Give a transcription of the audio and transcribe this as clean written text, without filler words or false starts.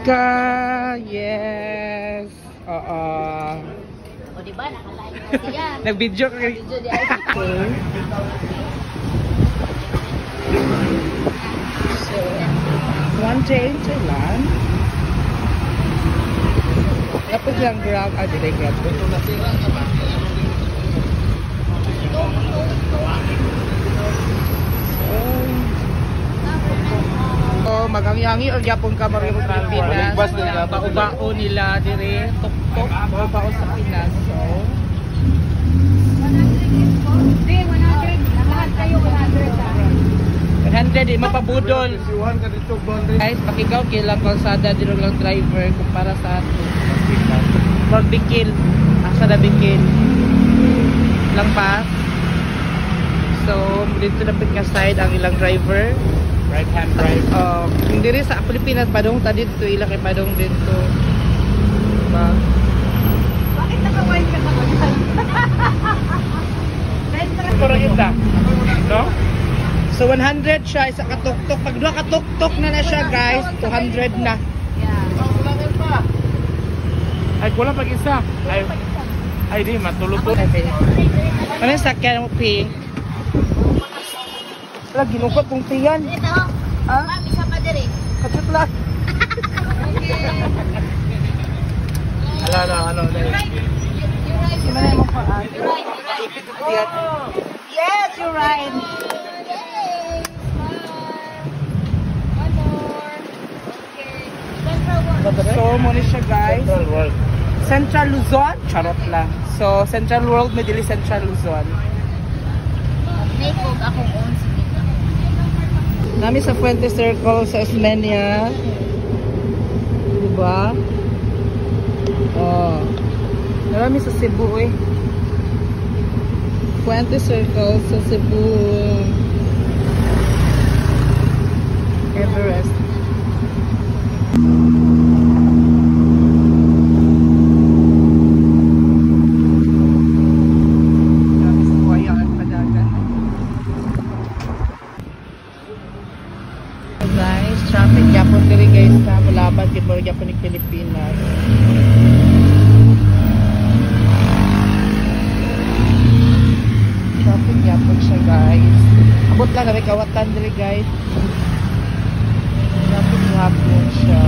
ka. Yes. Oo. O diba, nakalain na siya. Nag-video ka. Video di ay. So, one change lang. Tapos lang grab. Ah, di grab. So, magangyangyi or yapon ka marami sa Pilipinas. Bao-bao nila dire. Tok-tok. Bao-bao sa Pinas. So, 100 di mapabudol. Guys, pakigaw kilang kalsada dito lang driver kumpara sa ato. Magbikil. Asa na bikil. Lang pa. So, dito na ka side ang ilang driver. Right hand drive. Hindi rin sa Pilipinas padong tadi dito ilang kay padong dito. Diba? Bakit nakawain ka sa kanal? Kurang ita. No? So 100 siya isa katuktok. Pag duha katuktok na siya guys, 200 na. Yeah. Ay, kulang pag isa. Ay, di, matulog po. Ano yung sakyan mo, pink? Wala, ginukot kong piyan. Ito. Ha? Ma'am, isa pa diri. Katsut lang. Ano. Sino na yung paan? Yes, you're right. So, muna siya guys. Central World. Central Luzon? Charot lang. So, Central World, Medili Central Luzon. May kog akong own sila. Nami sa Fuente Circle sa Ismenia. Diba? Oh. Marami sa Cebu eh. Fuente Circle sa Cebu. Everest. Marami sa buhaya at padagan. Guys, traffic yapon diri guys sa Mulaban, Timor, Yapon, Pilipinas. Traffic yapon siya guys. Abot lang kami kawatan diri guys. Traffic yapon siya.